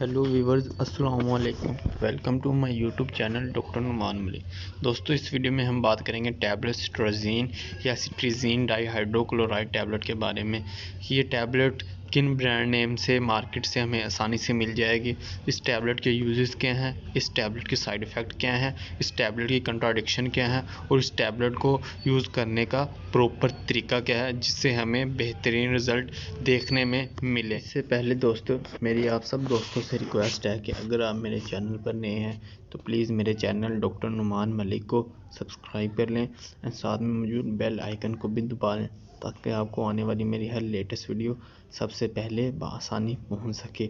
Hello viewers, अस्सलाम वालेकुम। Welcome to my YouTube channel doctor Numan Malik. दोस्तों, इस वीडियो में हम बात करेंगे टैबलेट सिट्रोजिन या सिट्रीजिन डाईहाइड्रोक्लोराइड टैबलेट के बारे में। ये टैबलेट किन ब्रांड नेम से मार्केट से हमें आसानी से मिल जाएगी, इस टैबलेट के यूजेस क्या हैं, इस टैबलेट के साइड इफ़ेक्ट क्या हैं, इस टैबलेट की कंट्राडिक्शन क्या है और इस टैबलेट को यूज़ करने का प्रॉपर तरीका क्या है जिससे हमें बेहतरीन रिज़ल्ट देखने में मिले। इससे पहले दोस्तों, मेरी आप सब दोस्तों से रिक्वेस्ट है कि अगर आप मेरे चैनल पर नए हैं तो प्लीज़ मेरे चैनल डॉक्टर नुमान मलिक को सब्सक्राइब कर लें और साथ में मौजूद बेल आइकन को भी दबा लें ताकि आपको आने वाली मेरी हर लेटेस्ट वीडियो सबसे पहले बआसानी पहुंच सके।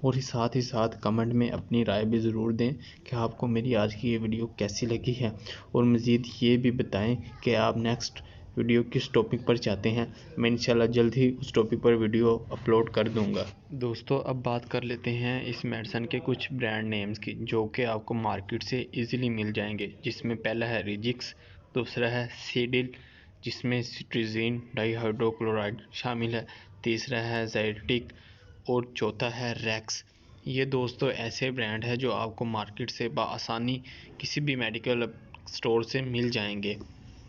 और साथ ही साथ कमेंट में अपनी राय भी ज़रूर दें कि आपको मेरी आज की ये वीडियो कैसी लगी है और मज़ीद ये भी बताएं कि आप नेक्स्ट वीडियो किस टॉपिक पर चाहते हैं। मैं इंशाल्लाह जल्द ही उस टॉपिक पर वीडियो अपलोड कर दूंगा। दोस्तों, अब बात कर लेते हैं इस मेडिसिन के कुछ ब्रांड नेम्स की जो कि आपको मार्केट से इजीली मिल जाएंगे, जिसमें पहला है रिजिक्स, दूसरा है सीडिल जिसमें सिट्रीजिन डाईहाइड्रोक्लोराइड शामिल है, तीसरा है ज़ायटिक और चौथा है रैक्स। ये दोस्तों ऐसे ब्रांड है जो आपको मार्केट से बआसानी किसी भी मेडिकल स्टोर से मिल जाएंगे।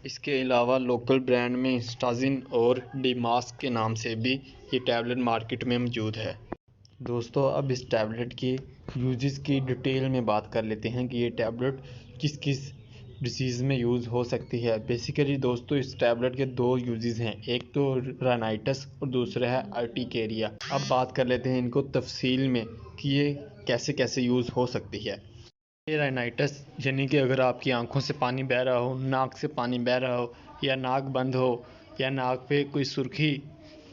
इसके अलावा लोकल ब्रांड में स्टाजिन और डीमास्क के नाम से भी ये टैबलेट मार्केट में मौजूद है। दोस्तों, अब इस टैबलेट की यूजेस की डिटेल में बात कर लेते हैं कि ये टैबलेट किस किस डिसीज़ में यूज़ हो सकती है। बेसिकली दोस्तों, इस टैबलेट के दो यूजेस हैं, एक तो राइनाइटिस और दूसरा है अर्टिकेरिया। अब बात कर लेते हैं इनको तफसील में कि ये कैसे कैसे यूज़ हो सकती है। राइनाइटिस यानी कि अगर आपकी आंखों से पानी बह रहा हो, नाक से पानी बह रहा हो या नाक बंद हो या नाक पे कोई सुर्खी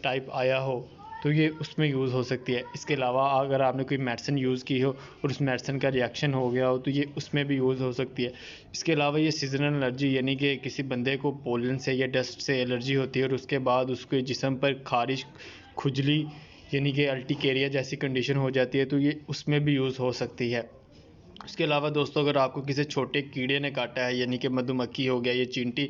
टाइप आया हो तो ये उसमें यूज़ हो सकती है। इसके अलावा अगर आपने कोई मेडिसिन यूज़ की हो और उस मेडिसिन का रिएक्शन हो गया हो तो ये उसमें भी यूज़ हो सकती है। इसके अलावा ये सीजनल एलर्जी यानी कि किसी बंदे को पोलन से या डस्ट से एलर्जी होती है और उसके बाद उसके जिस्म पर खारिश, खुजली यानी कि अर्टिकेरिया जैसी कंडीशन हो जाती है तो ये उसमें भी यूज़ हो सकती है। इसके अलावा दोस्तों, अगर आपको किसी छोटे कीड़े ने काटा है यानी कि मधुमक्खी हो गया या चींटी,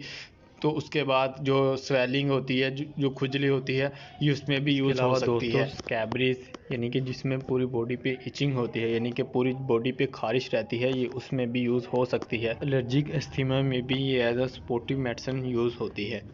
तो उसके बाद जो स्वेलिंग होती है, जो खुजली होती है, ये उसमें भी यूज़ हो सकती है। स्कैब्रीज यानी कि जिसमें पूरी बॉडी पे इचिंग होती है यानी कि पूरी बॉडी पे खारिश रहती है, ये उसमें भी यूज़ हो सकती है। एलर्जिक एस्थीमा में भी ये as a supportive medicine use होती है।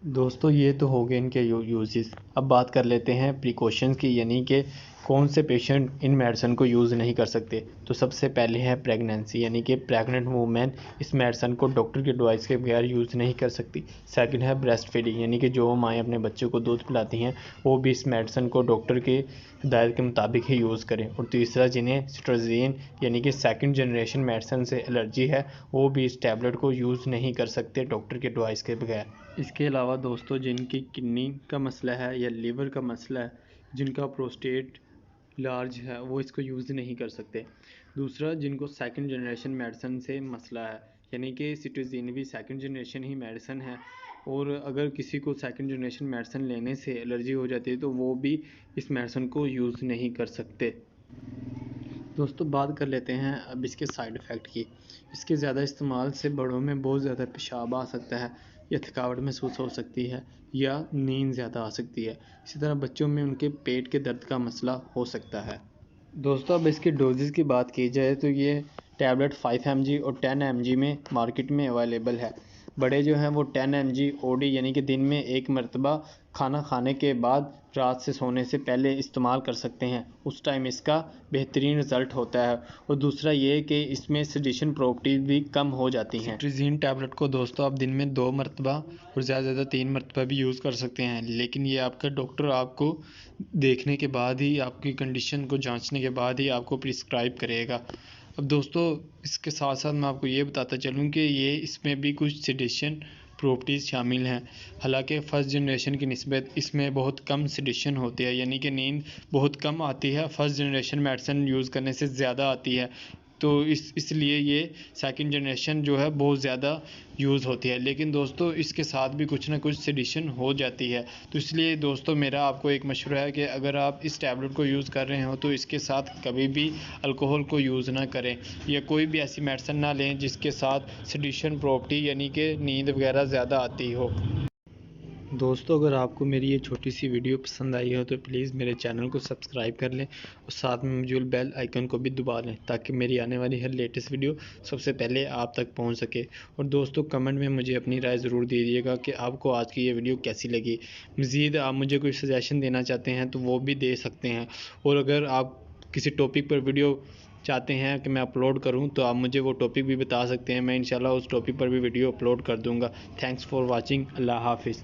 दोस्तों, ये तो हो गए इनके यूजेस। अब बात कर लेते हैं प्रिकॉशंस की, यानी कि कौन से पेशेंट इन मेडिसिन को यूज़ नहीं कर सकते। तो सबसे पहले है प्रेगनेंसी, यानी कि प्रेग्नेंट वूमेन इस मेडिसिन को डॉक्टर की एडवाइस के बगैर यूज़ नहीं कर सकती। सेकंड है ब्रेस्ट फीडिंग, यानी कि जो माएँ अपने बच्चों को दूध पिलाती हैं वो भी इस मेडिसिन को डॉक्टर की हिदायत के मुताबिक ही यूज़ करें। और तीसरा, जिन्हें सिट्रोजिन यानी कि सेकंड जनरेशन मेडिसिन से एलर्जी है वो भी इस टैबलेट को यूज़ नहीं कर सकते डॉक्टर की एडवाइस के बगैर। इसके अलावा दोस्तों, जिनकी किडनी का मसला है या लीवर का मसला है, जिनका प्रोस्टेट लार्ज है, वो इसको यूज़ नहीं कर सकते। दूसरा, जिनको सेकंड जनरेशन मेडिसिन से मसला है यानी कि सिट्रोजिन भी सेकंड जनरेशन ही मेडिसिन है और अगर किसी को सेकंड जनरेशन मेडिसिन लेने से एलर्जी हो जाती है तो वो भी इस मेडिसिन को यूज़ नहीं कर सकते। दोस्तों, बात कर लेते हैं अब इसके साइड इफ़ेक्ट की। इसके ज़्यादा इस्तेमाल से बड़ों में बहुत ज़्यादा पेशाब आ सकता है या थकावट महसूस हो सकती है या नींद ज़्यादा आ सकती है। इसी तरह बच्चों में उनके पेट के दर्द का मसला हो सकता है। दोस्तों, अब इसके डोजेज़ की बात की जाए तो ये टैबलेट 5 mg और 10 mg में मार्केट में अवेलेबल है। बड़े जो हैं वो 10 mg ओडी यानी कि दिन में एक मरतबा खाना खाने के बाद रात से सोने से पहले इस्तेमाल कर सकते हैं, उस टाइम इसका बेहतरीन रिज़ल्ट होता है। और दूसरा ये कि इसमें सेडेशन प्रॉपर्टीज भी कम हो जाती हैं। सिट्रीजिन टैबलेट को दोस्तों आप दिन में 2 मरतबा और ज़्यादा 3 मरतबा भी यूज़ कर सकते हैं, लेकिन ये आपका डॉक्टर आपको देखने के बाद ही, आपकी कंडीशन को जांचने के बाद ही आपको प्रिस्क्राइब करेगा। अब दोस्तों, इसके साथ साथ मैं आपको ये बताता चलूँ कि ये इसमें भी कुछ सेडेशन प्रॉपर्टीज़ शामिल हैं। हालांकि फ़र्स्ट जनरेशन की निस्बत इसमें बहुत कम सेडेशन होती है यानी कि नींद बहुत कम आती है, फ़र्स्ट जनरेशन मेडिसिन यूज़ करने से ज़्यादा आती है। तो इसलिए ये सेकंड जनरेशन जो है बहुत ज़्यादा यूज़ होती है, लेकिन दोस्तों इसके साथ भी कुछ ना कुछ सेडिशन हो जाती है। तो इसलिए दोस्तों, मेरा आपको एक मशवरा है कि अगर आप इस टैबलेट को यूज़ कर रहे हो तो इसके साथ कभी भी अल्कोहल को यूज़ ना करें या कोई भी ऐसी मेडिसिन ना लें जिसके साथ सेडिशन प्रॉपर्टी यानी कि नींद वगैरह ज़्यादा आती हो। दोस्तों, अगर आपको मेरी ये छोटी सी वीडियो पसंद आई हो तो प्लीज़ मेरे चैनल को सब्सक्राइब कर लें और साथ में मौजूद बेल आइकन को भी दबा लें ताकि मेरी आने वाली हर लेटेस्ट वीडियो सबसे पहले आप तक पहुंच सके। और दोस्तों, कमेंट में मुझे अपनी राय ज़रूर दीजिएगा कि आपको आज की ये वीडियो कैसी लगी। मज़ीद आप मुझे कोई सजेशन देना चाहते हैं तो वो भी दे सकते हैं। और अगर आप किसी टॉपिक पर वीडियो चाहते हैं कि मैं अपलोड करूं तो आप मुझे वो टॉपिक भी बता सकते हैं। मैं इंशाल्लाह उस टॉपिक पर भी वीडियो अपलोड कर दूंगा। Thanks for watching. अल्लाह हाफिज़।